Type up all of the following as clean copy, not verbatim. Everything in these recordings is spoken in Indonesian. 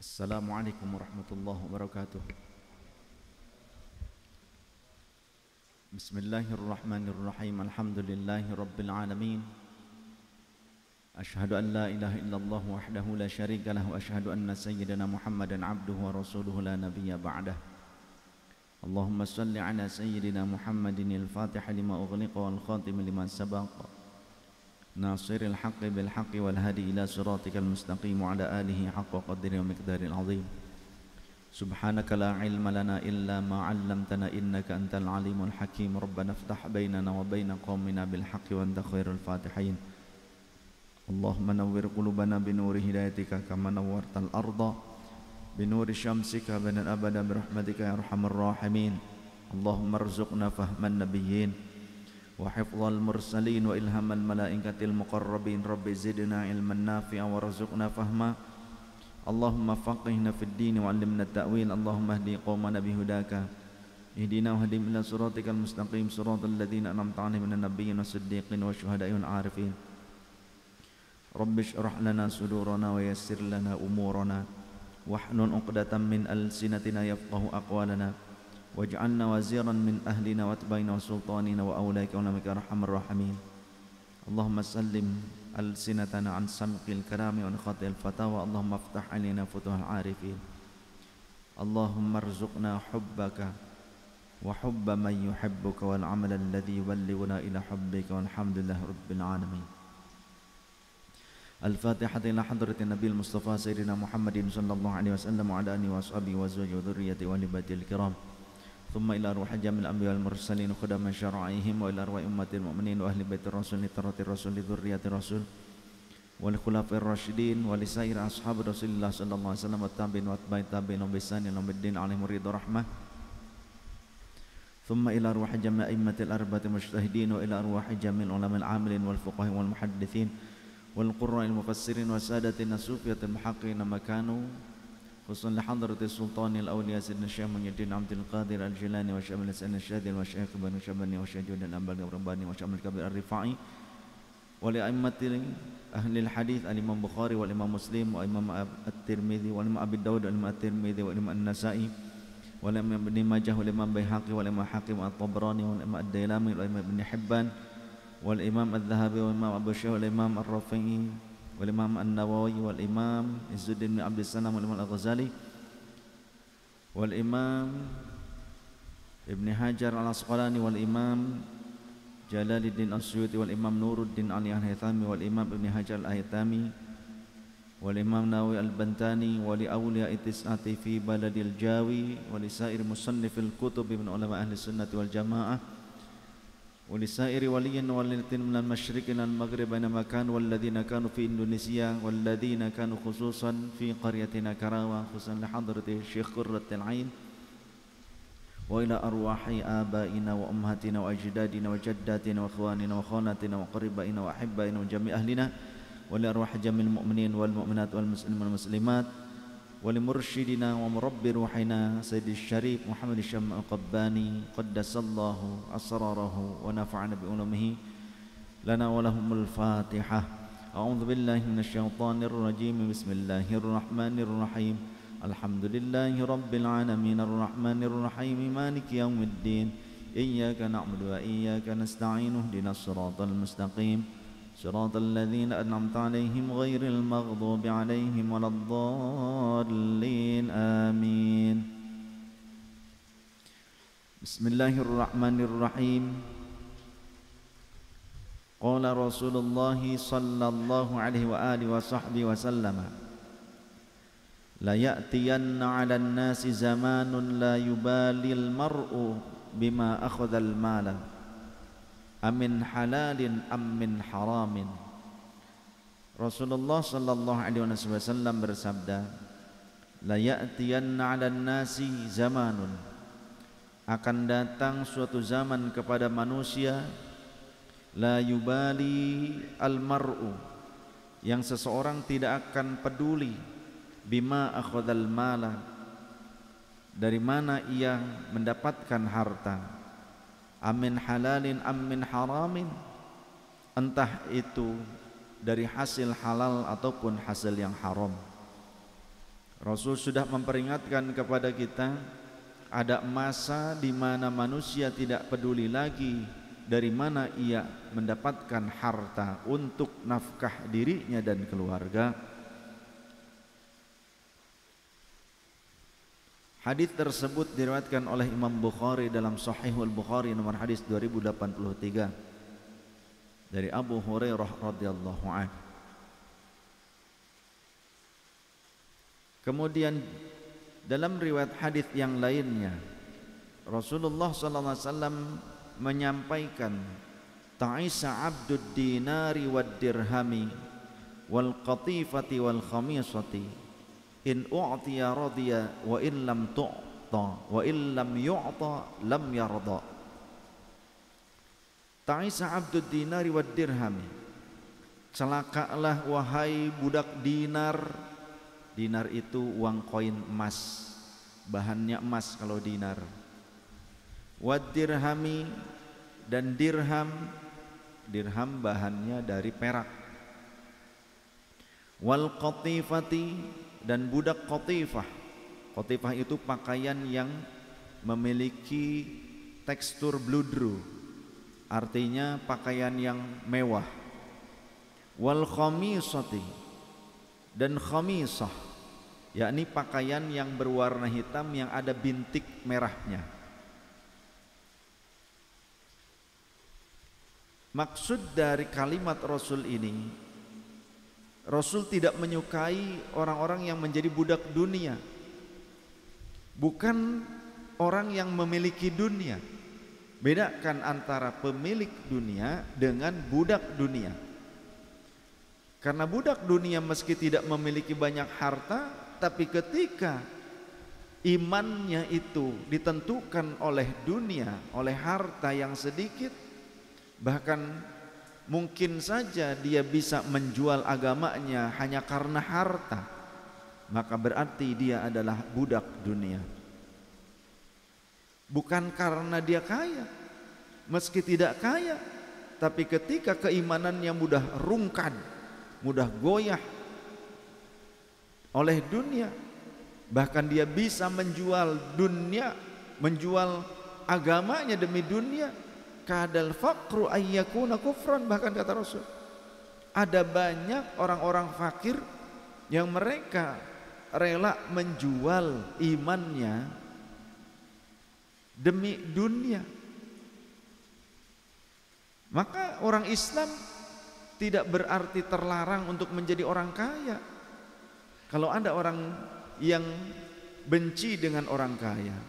Assalamualaikum warahmatullahi wabarakatuh. Bismillahirrahmanirrahim. Alhamdulillahi rabbil alamin. Ashhadu an la ilaha illallah wahdahu la syarika lah wa ashhadu anna sayyidina Muhammadan abduhu wa rasuluhu la nabiyya ba'dah. Allahumma salli ala sayyidina Muhammadin al-Fatih lima ughliqa wal khatim lima sabaqa. Nasiril haqqi bil haqqi wal hadi ila siratikal mustaqim wa ala alihi haqqa qadri wa miqdaril azim. Subhanaka la ilma lana illa ma 'allamtana innaka antal alimul hakim. Rabbana iftah bainana wa baina qaumina bil haqqi wa anta khairul fatihin. Allahumma nawwir qulubana bi nuri hidayatika kama nawwartal arda bi nuri syamsika bainal abada bi rahmatika ya arhamar rahimin. Allahumma arzuqna fahman nabiyyin wa hifdzal mursalin wa ilhamal malaikatil muqarrabin. Rabbi zidna ilman nafi'an warzuqna fahma. Allahumma faqihna fid din wa 'allimna at-ta'wil. Allahumma ihdi qaumana bihudaka ihdina wahdim ila siratikal mustaqim siratal ladzina an'amta 'alaihim minan nabiyyin was-siddiqin wasyuhada'i wal 'arifin. Rabbi shrah lana sudurana wa yassir lana umurana wahlul 'uqdatam min alsinatina yafqahu aqwalana waj'alna waziran min ahlina watbaina wa sultanina wa awlaika wa namika arhamar rahimin. Allahumma sallim alsinatana an samqil kalami wa khatil fatawa. Allahumma aftah alaina futuhal arifin. Allahumma arzuqna hubbaka wa hubba man yuhibbuka wal amal alladhi yuballighuna ila hubbika walhamdulillahi rabbil alamin. Al-Fatihah ila hadratin Nabil Mustafa Sayyidina Muhammadin sallallahu alaihi wasallam wa ala alihi wa ashabihi wa azwajihi wa dhurriyyatihi wa libatil kiram. Thumma ila arwah jamil anbiya wal mursalin khudama syara'ihim wa ila arwah ummatil mu'minin wa ahli baitir rasul li taratir rasul li dzurriyyatir rasul wal khulafa'ir rasyidin wa li sair ashab Rasulillah sallallahu alaihi wasallam wa tabi'in wa atba'i tabi'in wa bisan ila middin alaihim ridha rahmah. Thumma ila arwah jami' a'immatil arba'ati mujtahidin wa ila arwah jamil ulama'il 'amilin wal fuqaha wal muhaddithin wal qurra'il mufassirin wa sadatin nasufiyatil muhaqqiqin makanu khususan li hadratis sultanil awliya sayyidina Syekh Muhyiddin Abdul Qadir Al-Jilani wa Syamil Hasan Syadil wa Syekh Banu Syabani wa Syekh Judan Ambal Rabbani wa Syamil Kabir Ar-Rifai wa li a'immatil ahli al-hadith al-Imam Bukhari wal Imam Muslim wa Imam At-Tirmidzi wa Imam Abi Dawud wal Imam At-Tirmidzi wa Imam An-Nasa'i wa Imam Ibn Majah wa Imam Baihaqi wa Imam Hakim At-Tabrani wa Imam Ad-Dailami wa Imam Ibn Hibban wal Imam Adz-Dzahabi wa Imam Abu Syekh wal Imam Ar-Rafi'i wal Imam An-Nawawi wal Imam Izzuddin bin Abdus Salam wal Imam Al-Ghazali wal Imam Ibn Hajar Al-Asqalani wal Imam Jalaluddin As-Suyuti wal Imam Nuruddin Ali Al-Haythami wal Imam Ibn Hajar Al-Haythami wal Imam Nawawi Al-Bantani wa li awliya'i tis'ati fi baladil Jawi wa li sa'ir musannifil kutub min ulama ahli sunnati wal jamaah ولسائر ولي والذين من المشرق إلى المغرب أينما كانوا والذين كانوا في إندونيسيا والذين كانوا خصوصا في قريتنا كراوة خصوصا لحضرة الشيخ قرة العين وإلى أرواح آبائنا وأمهاتنا وأجدادنا وجداتنا وأخواننا وأخواتنا وقربائنا وأحبائنا وجميع أهلنا ولأرواح جميع المؤمنين والمؤمنات والمسلمين والمسلمات ولمرشدنا ومربي روحنا سيد الشريف محمد الشام القباني قدس الله أسراره ونفعنا بعلومه لنا ولهم الفاتحة. أعوذ بالله من الشيطان الرجيم. بسم الله الرحمن الرحيم. الحمد لله رب العالمين الرحمن الرحيم مالك يوم الدين إياك نعبد وإياك نستعين اهدنا الصراط المستقيم صراط الذين أنعمت عليهم غير المغضوب عليهم ولا الضالين آمين. بسم الله الرحمن الرحيم. قال رسول الله صلى الله عليه وآله وصحبه وسلم لا يأتين على الناس زمان لا يبالي المرء بما أخذ المال amin halalin amin haramin. Rasulullah sallallahu alaihi wasallam bersabda, la ya'tiyanna 'alan nasi zamanun, akan datang suatu zaman kepada manusia, la yubali almar'u, yang seseorang tidak akan peduli bima akhadhal mala, dari mana ia mendapatkan harta, amin halalin amin haramin, entah itu dari hasil halal ataupun hasil yang haram. Rasul sudah memperingatkan kepada kita, ada masa di mana manusia tidak peduli lagi dari mana ia mendapatkan harta untuk nafkah dirinya dan keluarga. Hadis tersebut diriwayatkan oleh Imam Bukhari dalam Sahihul Bukhari nomor hadis 2083 dari Abu Hurairah radhiyallahu anhu. Kemudian dalam riwayat hadis yang lainnya Rasulullah sallallahu alaihi wasallam menyampaikan, ta'isa abdud dinari wad dirhami wal qatifati wal khamisati in u'tiya radiya wa in lam tu'ta wa in lam yu'ta lam yarda. Ta'isa abdud dinari wad dirhami, celakalah wahai budak dinar. Dinar itu uang koin emas, bahannya emas kalau dinar. Wad dirhami, dan dirham, dirham bahannya dari perak. Wal qatifati, dan budak qatifah. Qatifah itu pakaian yang memiliki tekstur bludru, artinya pakaian yang mewah. Wal khamisati, dan khamisah, yakni pakaian yang berwarna hitam yang ada bintik merahnya. Maksud dari kalimat Rasul ini, Rasul tidak menyukai orang-orang yang menjadi budak dunia, bukan orang yang memiliki dunia. Bedakan antara pemilik dunia dengan budak dunia. Karena budak dunia meski tidak memiliki banyak harta, tapi ketika imannya itu ditentukan oleh dunia, oleh harta yang sedikit, bahkan mungkin saja dia bisa menjual agamanya hanya karena harta, maka berarti dia adalah budak dunia. Bukan karena dia kaya, meski tidak kaya, tapi ketika keimanannya mudah rungkan, mudah goyah oleh dunia, bahkan dia bisa menjual dunia, menjual agamanya demi dunia. Kadal faqru ayyakuna kufran, bahkan kata Rasul, ada banyak orang-orang fakir yang mereka rela menjual imannya demi dunia. Maka orang Islam tidak berarti terlarang untuk menjadi orang kaya. Kalau ada orang yang benci dengan orang kaya,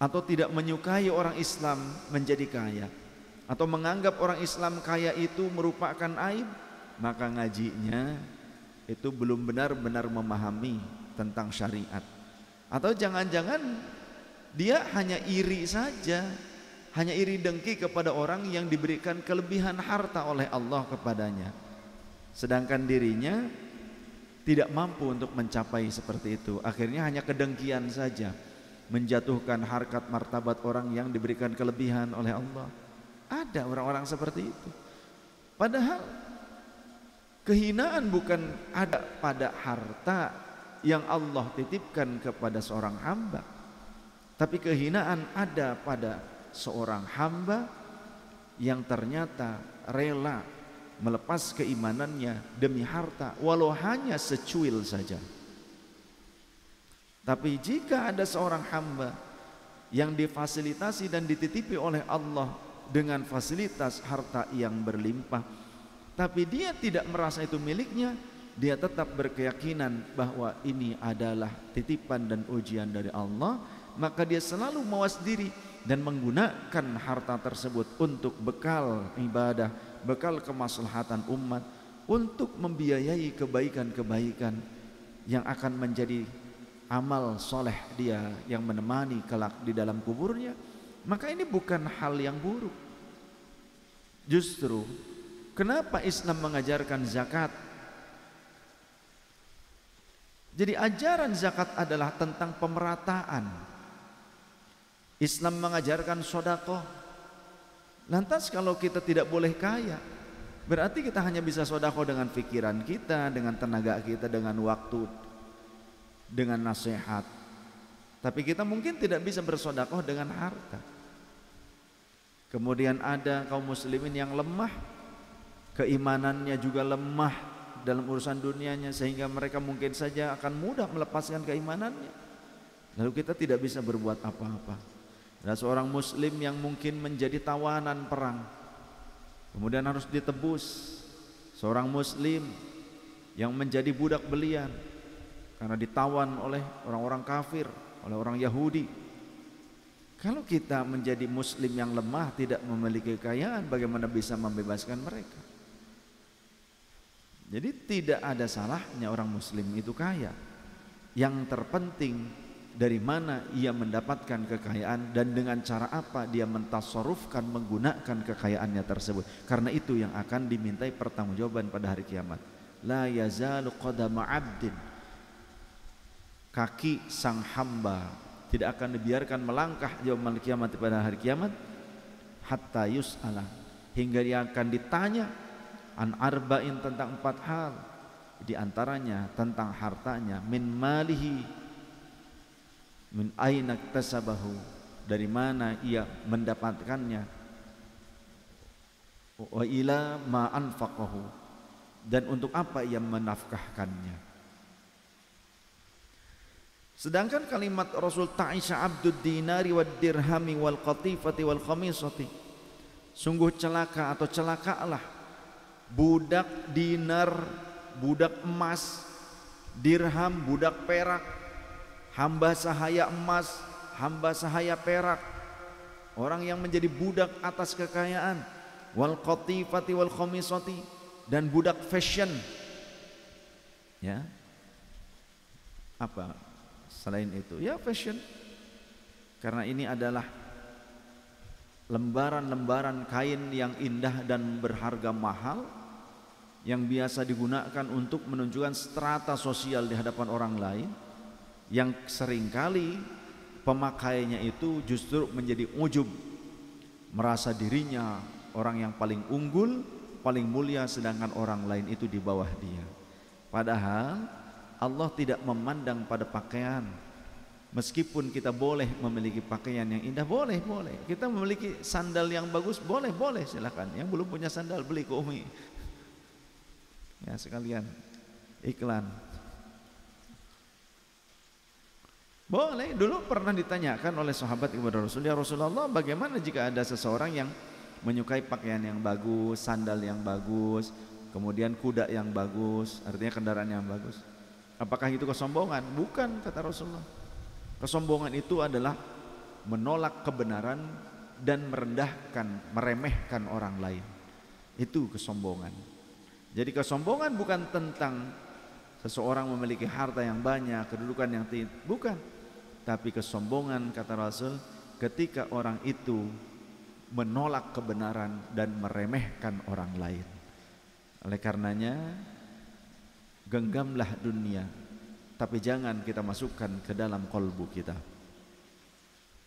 atau tidak menyukai orang Islam menjadi kaya, atau menganggap orang Islam kaya itu merupakan aib, maka ngajinya itu belum benar-benar memahami tentang syariat. Atau jangan-jangan dia hanya iri saja, hanya iri dengki kepada orang yang diberikan kelebihan harta oleh Allah kepadanya, sedangkan dirinya tidak mampu untuk mencapai seperti itu. Akhirnya hanya kedengkian saja, menjatuhkan harkat martabat orang yang diberikan kelebihan oleh Allah. Ada orang-orang seperti itu. Padahal kehinaan bukan ada pada harta yang Allah titipkan kepada seorang hamba, tapi kehinaan ada pada seorang hamba yang ternyata rela melepas keimanannya demi harta, walau hanya secuil saja. Tapi jika ada seorang hamba yang difasilitasi dan dititipi oleh Allah dengan fasilitas harta yang berlimpah, tapi dia tidak merasa itu miliknya, dia tetap berkeyakinan bahwa ini adalah titipan dan ujian dari Allah, maka dia selalu mawas diri dan menggunakan harta tersebut untuk bekal ibadah, bekal kemaslahatan umat, untuk membiayai kebaikan-kebaikan yang akan menjadi amal soleh dia yang menemani kelak di dalam kuburnya. Maka ini bukan hal yang buruk. Justru kenapa Islam mengajarkan zakat? Jadi ajaran zakat adalah tentang pemerataan. Islam mengajarkan sedekah. Lantas kalau kita tidak boleh kaya, berarti kita hanya bisa sedekah dengan pikiran kita, dengan tenaga kita, dengan waktu. dengan nasihat. Tapi kita mungkin tidak bisa bersedekah dengan harta. Kemudian ada kaum muslimin yang lemah, keimanannya juga lemah dalam urusan dunianya, sehingga mereka mungkin saja akan mudah melepaskan keimanannya. Lalu kita tidak bisa berbuat apa-apa. Ada seorang muslim yang mungkin menjadi tawanan perang, kemudian harus ditebus. Seorang muslim yang menjadi budak belian karena ditawan oleh orang-orang kafir, oleh orang Yahudi. Kalau kita menjadi muslim yang lemah, tidak memiliki kekayaan, bagaimana bisa membebaskan mereka? Jadi tidak ada salahnya orang muslim itu kaya. Yang terpenting dari mana ia mendapatkan kekayaan dan dengan cara apa dia mentasarrufkan, menggunakan kekayaannya tersebut. Karena itu yang akan dimintai pertanggungjawaban pada hari kiamat. La yazalu qadama 'abdin, kaki sang hamba tidak akan dibiarkan melangkah yaumul kiamat pada hari kiamat, hatta yus'ala, hingga dia akan ditanya an arba'in, tentang 4 hal, di antaranya tentang hartanya, min malihi, min aina iktasabahu, dari mana ia mendapatkannya, wa ila ma anfaqahu, dan untuk apa ia menafkahkannya. Sedangkan kalimat Rasul, ta'isha abdud dinari wad dirhami wal qatifati wal khamisati, sungguh celaka atau celakalah budak dinar, budak emas, dirham, budak perak, hamba sahaya emas, hamba sahaya perak, orang yang menjadi budak atas kekayaan, wal qatifati wal khamisati, dan budak fashion. Ya, apa selain itu? Ya fashion. Karena ini adalah lembaran-lembaran kain yang indah dan berharga mahal, yang biasa digunakan untuk menunjukkan strata sosial di hadapan orang lain, yang seringkali pemakaiannya itu justru menjadi ujub, merasa dirinya orang yang paling unggul, paling mulia, sedangkan orang lain itu di bawah dia. Padahal Allah tidak memandang pada pakaian. Meskipun kita boleh memiliki pakaian yang indah, boleh. Kita memiliki sandal yang bagus, boleh, silakan. Yang belum punya sandal beli ke Umi. Ya, sekalian iklan. Boleh. Dulu pernah ditanyakan oleh sahabat kepada Rasul, ya Rasulullah, bagaimana jika ada seseorang yang menyukai pakaian yang bagus, sandal yang bagus, kemudian kuda yang bagus, artinya kendaraan yang bagus, apakah itu kesombongan? Bukan, kata Rasulullah. Kesombongan itu adalah menolak kebenaran dan meremehkan orang lain. Itu kesombongan. Jadi kesombongan bukan tentang seseorang memiliki harta yang banyak, kedudukan yang tinggi, bukan. Tapi kesombongan, kata Rasul, ketika orang itu menolak kebenaran dan meremehkan orang lain. Oleh karenanya, genggamlah dunia, tapi jangan kita masukkan ke dalam kolbu kita.